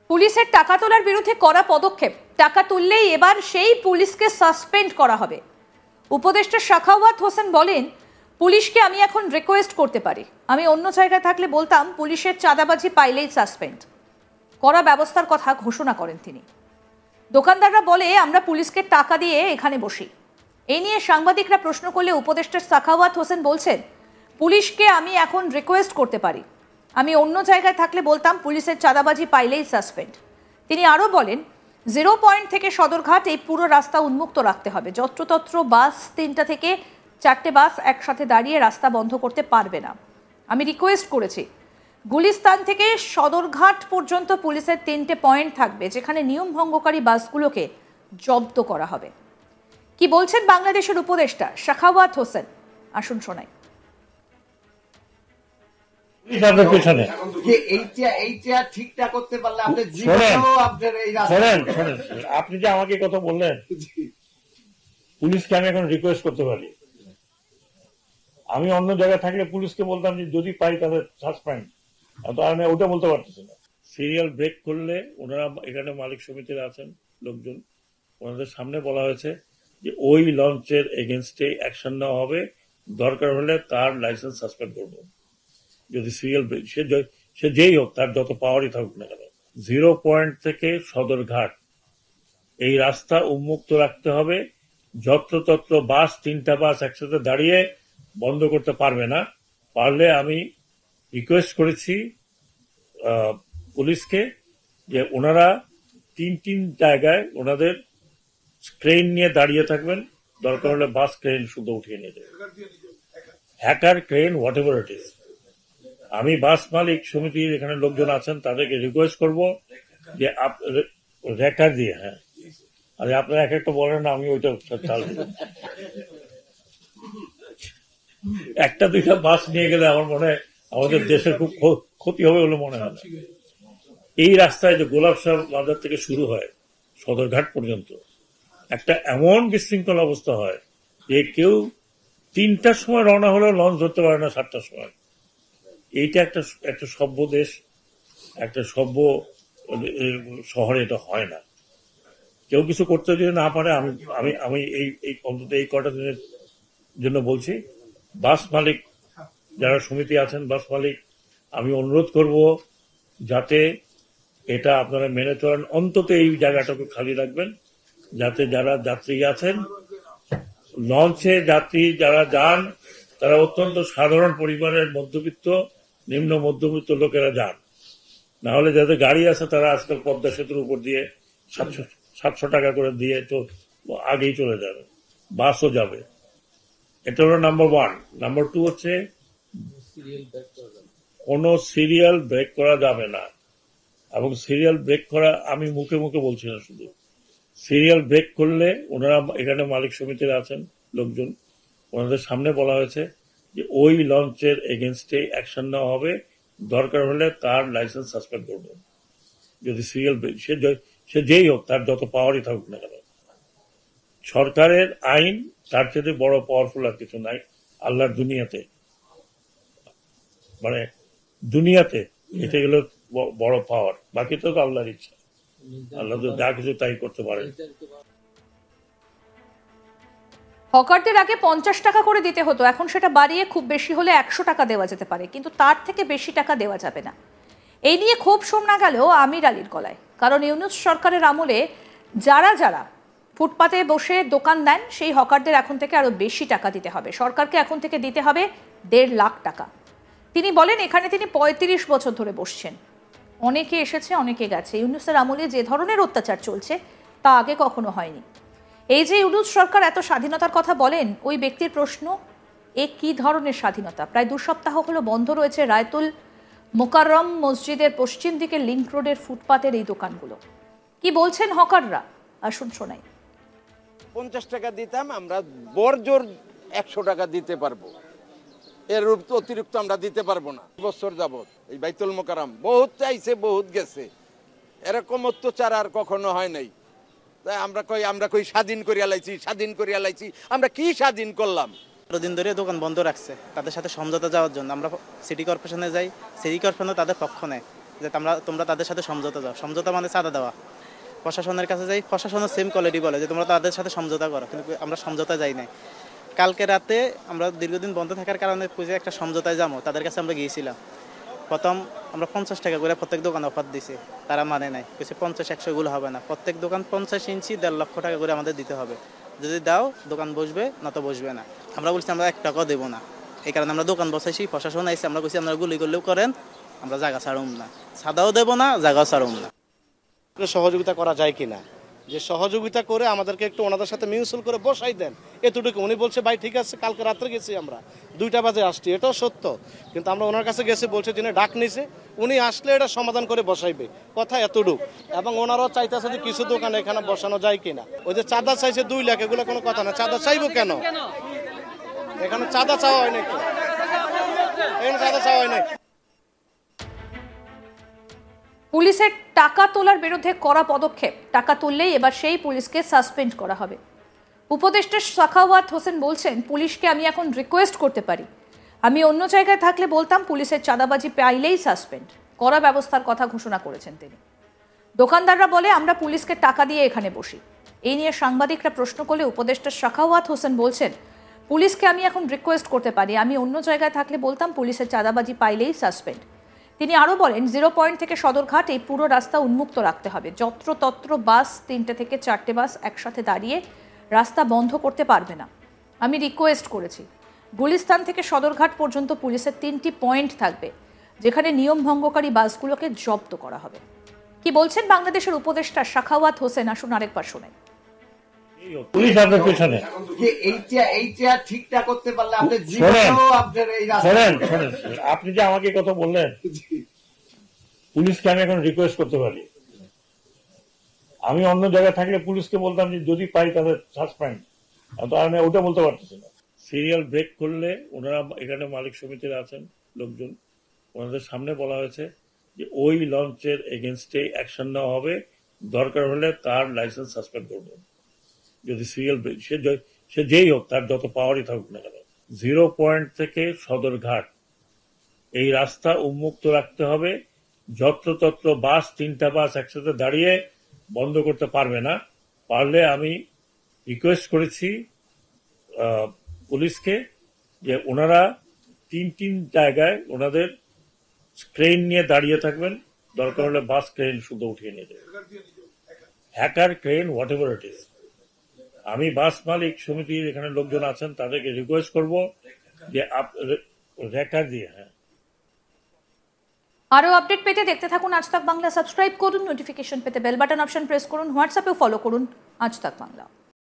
পুলিশের টাকা তোলার বিরুদ্ধে কড়া পদক্ষেপ। টাকা তুললেই এবার সেই পুলিশকে সাসপেন্ড করা হবে। উপদেষ্টা সাখাওয়াত হোসেন বলেন, পুলিশকে আমি এখন রিকোয়েস্ট করতে পারি, আমি অন্য জায়গায় থাকলে বলতাম পুলিশের চাঁদাবাজি পাইলেই সাসপেন্ড। কড়া ব্যবস্থার কথা ঘোষণা করেন তিনি। দোকানদাররা বলে আমরা পুলিশকে টাকা দিয়ে এখানে বসি। এই নিয়ে সাংবাদিকরা প্রশ্ন করলে উপদেষ্টা সাখাওয়াত হোসেন বলছেন, পুলিশকে আমি এখন রিকোয়েস্ট করতে পারি, আমি অন্য জায়গায় থাকলে বলতাম পুলিশের চাঁদাবাজি পাইলেই সাসপেন্ড। তিনি আরও বলেন, 0 পয়েন্ট থেকে সদরঘাট এই পুরো রাস্তা উন্মুক্ত রাখতে হবে। যত্রতত্র বাস 3টা থেকে 4টে বাস একসাথে দাঁড়িয়ে রাস্তা বন্ধ করতে পারবে না। আমি রিকোয়েস্ট করেছি, গুলিস্তান থেকে সদরঘাট পর্যন্ত পুলিশের 3টে পয়েন্ট থাকবে, যেখানে নিয়ম ভঙ্গকারী বাসগুলোকে জব্দ করা হবে। কি বলছেন বাংলাদেশের উপদেষ্টা সাখাওয়াত হোসেন, আসুন শোনাই। আপনি যে আমাকে কথা বললেন, পুলিশকে আমি এখন রিকোয়েস্ট করতে পারি, আমি অন্য জায়গায় থাকলে পুলিশকে বলতাম যে যদি পাই তাহলে সাসপেন্ড। আমি ওটা বলতে পারতেছি না। সিরিয়াল ব্রেক করলে ওনারা এখানে মালিক সমিতির আছেন লোকজন, ওনাদের সামনে বলা হয়েছে যে ওই লঞ্চের এগেনস্টে অ্যাকশন নেওয়া হবে, দরকার হলে তার লাইসেন্স সাসপেন্ড করবো। যদি সিরিয়াল ব্রেক, সে যেই হোক, তার যত পাওয়ারই থাকুক না কেন। 0 পয়েন্ট থেকে সদরঘাট এই রাস্তা উন্মুক্ত রাখতে হবে। যত্রতত্র বাস, 3টা বাস একসাথে দাঁড়িয়ে বন্ধ করতে পারবে না। পারলে আমি রিকোয়েস্ট করেছি পুলিশকে যে ওনারা 3 জায়গায় ওনাদের ক্রেন নিয়ে দাঁড়িয়ে থাকবেন, দরকার হলে বাস ক্রেন শুধু উঠিয়ে নিয়ে যাবে, hacker crane what ever it is. আমি বাস মালিক সমিতির এখানে লোকজন আছেন, তাদেরকে রিকোয়েস্ট করব যে রেকার দিয়ে, হ্যাঁ, আর আপনারা এক একটা বলেন না, আমি ওইটা চাল দিব। 1-2টা বাস নিয়ে গেলে আমার মনে হয় আমাদের দেশের খুব ক্ষতি হবে বলে মনে হয় না। এই রাস্তায় যে গোলাপশাহ বাজার থেকে শুরু হয় সদরঘাট পর্যন্ত একটা এমন বিশৃঙ্খল অবস্থা হয় যে কেউ 3টার সময় রওনা হলেও লঞ্চ ধরতে পারে না 7টার সময়। এইটা একটা সভ্য দেশ, একটা সভ্য শহরে এটা হয় না। কেউ কিছু করতে যদি না পারে, আমি এই অন্তত এই কটা দিনের জন্য বলছি, বাস মালিক যারা সমিতি আছেন, বাস মালিক, আমি অনুরোধ করব যাতে এটা আপনারা মেনে চলেন, অন্তত এই জায়গাটাকে খালি রাখবেন, যাতে যারা যাত্রী আছেন, লঞ্চে যাত্রী যারা যান, তারা অত্যন্ত সাধারণ পরিবারের মধ্যবিত্ত, নিম্ন মধ্যবিত্ত লোকেরা যান। না হলে যাদের গাড়ি আছে তারা আজকাল পদ্মা সেতুর উপর দিয়ে 700 টাকা করে দিয়ে তো আগেই চলে যাবে, বাসও যাবে। এটা হলো নাম্বার 1। নাম্বার 2 হচ্ছে কোনো সিরিয়াল ব্রেক করা যাবে না। এবং সিরিয়াল ব্রেক করা আমি মুখে মুখে বলছি না, শুধু সিরিয়াল ব্রেক করলে ওনারা এখানে মালিক সমিতির আছেন লোকজন, ওনাদের সামনে বলা হয়েছে যে ওই লঞ্চের এগেনস্টে অ্যাকশন নেওয়া হবে, দরকার হলে তার লাইসেন্স সাসপেন্ড করবো। যদি সিরিয়াল ব্রেক, সে যেই হোক, তার যত পাওয়ারই থাকুক না কেন। সরকারের আইন তার চেয়ে বড় পাওয়ারফুল আর কিছু নাই আল্লাহর দুনিয়াতে, মানে দুনিয়াতে এটা গেল বড় পাওয়ার। বাকি তো আল্লাহর ইচ্ছা, আল্লাহ তো যা কিছু তাই করতে পারেন। হকারদের আগে 50 টাকা করে দিতে হতো, এখন সেটা বাড়িয়ে খুব বেশি হলে 100 টাকা দেওয়া যেতে পারে, কিন্তু তার থেকে বেশি টাকা দেওয়া যাবে না। এই নিয়ে ক্ষোভ শোনা গেল আমির আলীর গলায়। কারণ ইউনূস সরকারের আমলে যারা ফুটপাতে বসে দোকান দেন, সেই হকারদের এখন থেকে আরো বেশি টাকা দিতে হবে। সরকারকে এখন থেকে দিতে হবে 1.5 লাখ টাকা। তিনি বলেন, এখানে তিনি 35 বছর ধরে বসছেন, অনেকে এসেছে অনেকে গেছে। ইউনূসের আমলে যে ধরনের অত্যাচার চলছে তা আগে কখনো হয়নি। এই যে ইউনূস সরকার এত স্বাধীনতার কথা বলেন, ওই ব্যক্তির প্রশ্ন, এ কি ধরনের স্বাধীনতা? প্রায় 2 সপ্তাহ হলো বন্ধ রয়েছে রায়তুল মোকাররম মসজিদের পশ্চিম দিকে লিংক রোডের ফুটপাতের এই দোকানগুলো। কি বলছেন হকাররা, আসুন শোনাই। 50 টাকা দিতাম, আমরা বড়জোর 100 টাকা দিতে পারবো, এর অতিরিক্ত আমরা দিতে পারবো না। বছর যাবত এই বাইতুল মোকাররম বহুত চাইছে, বহুত গেছে, এরকম অত্যাচার আর কখনো হয় নাই। তাই আমরা কই স্বাধীন করিয়া লাইছি, আমরা কি স্বাধীন করলাম? দিন ধরে দোকান বন্ধ রাখছে, তাদের সাথে সমঝোতা যাওয়ার জন্য আমরা সিটি কর্পোরেশনে যাই, সিটি কর্পোরেশনে তাদের পক্ষ নেয়, যে তোমরা তাদের সাথে সমঝোতা যাও। সমঝোতা মানে চাঁদা দেওয়া। প্রশাসনের কাছে যাই, প্রশাসনের সেম কোয়ালিটি বলে যে তোমরা তাদের সাথে সমঝোতা করো, কিন্তু আমরা সমঝোতা যাই নাই। কালকে রাতে আমরা দীর্ঘদিন বন্ধ থাকার কারণে খুঁজে একটা সমঝোতায় যাবো, তাদের কাছে আমরা গিয়েছিলাম। প্রথম আমরা 50 টাকা করে প্রত্যেক দোকানে অফার দিছি, তারা মানে নাই, কিছু 50-100 গুলো হবে না, প্রত্যেক দোকান 50 ইঞ্চি 1.5 লক্ষ টাকা করে আমাদের দিতে হবে। যদি দাও দোকান বসবে, না তো বসবে না। আমরা বলছি আমরা 1 টাকাও দেবো না, এই কারণে আমরা দোকান বসাইছি। প্রশাসন আইসি, আমরা বলছি আপনারা গুলি করলেও করেন, আমরা জায়গা ছাড়ুম না, সাদাও দেবো না, জায়গাও ছাড়ুম না। সহযোগিতা করা যায় কিনা, যে সহযোগিতা করে আমাদেরকে একটু ওনাদের সাথে মিউচুয়াল করে বসাই দেন, এতটুকু। উনি বলছে ভাই ঠিক আছে, কালকে রাত্রে গেছি আমরা 2টা বাজে আসছি, এটাও সত্য, কিন্তু আমরা ওনার কাছে গেছি, বলছে যিনি ডাক নিছে উনি আসলে এটা সমাধান করে বসাইবে, কথা এতটুক। এবং ওনারাও চাইতেছে যে কিছু দোকান এখানে বসানো যায় কিনা। ওই যে চাঁদা চাইছে 2 লাখ, এগুলো কোনো কথা না। চাঁদা চাইবো কেন? এখানে চাঁদা চাওয়া হয় নাকি? এখানে চাঁদা চাওয়া হয় নাই। পুলিশের টাকা তোলার বিরুদ্ধে কড়া পদক্ষেপ, টাকা তুললেই এবার সেই পুলিশকে সাসপেন্ড করা হবে। উপদেষ্টা সাখাওয়াত হোসেন বলছেন, পুলিশকে আমি এখন রিকোয়েস্ট করতে পারি, আমি অন্য জায়গায় থাকলে বলতাম পুলিশের চাঁদাবাজি পাইলেই সাসপেন্ড, কড়া ব্যবস্থার কথা ঘোষণা করেছেন তিনি। দোকানদাররা বলে আমরা পুলিশকে টাকা দিয়ে এখানে বসি। এই নিয়ে সাংবাদিকরা প্রশ্ন করলে উপদেষ্টা সাখাওয়াত হোসেন বলছেন, পুলিশকে আমি এখন রিকোয়েস্ট করতে পারি, আমি অন্য জায়গায় থাকলে বলতাম পুলিশের চাঁদাবাজি পাইলেই সাসপেন্ড। তিনি আরও বলেন, 0 পয়েন্ট থেকে সদরঘাট এই পুরো রাস্তা উন্মুক্ত রাখতে হবে। যত্রতত্র বাস, 3টে থেকে 4টে বাস একসাথে দাঁড়িয়ে রাস্তা বন্ধ করতে পারবে না। আমি রিকোয়েস্ট করেছি, গুলিস্তান থেকে সদরঘাট পর্যন্ত পুলিশের 3টি পয়েন্ট থাকবে, যেখানে নিয়ম ভঙ্গকারী বাসগুলোকে জব্দ করা হবে। কি বলছেন বাংলাদেশের উপদেষ্টা সাখাওয়াত হোসেন, আসুন আরেকবার শোনাই। পুলিশ আপনার পেছনে, এইটা ঠিকঠাক করতে পারলে আপনি শোনেন, আপনি যে আমাকে কথা বললেন, পুলিশকে আমি এখন রিকোয়েস্ট করতে পারি। আমি অন্য জায়গায় থাকলে পুলিশকে বলতাম যে যদি পাই তাদের সাসপেন্ড, তো আমি ওটা বলতে পারতেছি না। সিরিয়াল ব্রেক করলে ওনারা, এখানে মালিক সমিতির আছেন লোকজন, ওনাদের সামনে বলা হয়েছে যে ওই লঞ্চের এগেনস্টে অ্যাকশন নেওয়া হবে, দরকার হলে তার লাইসেন্স সাসপেন্ড করবে। যদি সিরিয়াল ব্রেক, সে যেই হোক, তার যত পাওয়ারই থাকুক না কেন। 0 পয়েন্ট থেকে সদরঘাট এই রাস্তা উন্মুক্ত রাখতে হবে। যত্রতত্র বাস, 3টা বাস একসাথে দাঁড়িয়ে বন্ধ করতে পারবে না। পারলে আমি রিকোয়েস্ট করেছি পুলিশকে যে ওনারা 3 জায়গায় ওনাদের ক্রেন নিয়ে দাঁড়িয়ে থাকবেন, দরকার হলে বাস ক্রেন শুধু উঠিয়ে নিয়ে যাবে, hacker crane, what ever it is. আমি বাস মালিক সমিতির এখানে লোকজন আছেন, তাদেরকে রিকোয়েস্ট করব যে হ্যাকার দিয়ে। হ্যাঁ, আরও আপডেট পেতে দেখতে থাকুন আজ তাক বাংলা, সাবস্ক্রাইব করুন, নোটিফিকেশন পেতে বেল বাটন অপশন প্রেস করুন, হোয়াটসঅ্যাপেও ফলো করুন আজ তাক বাংলা।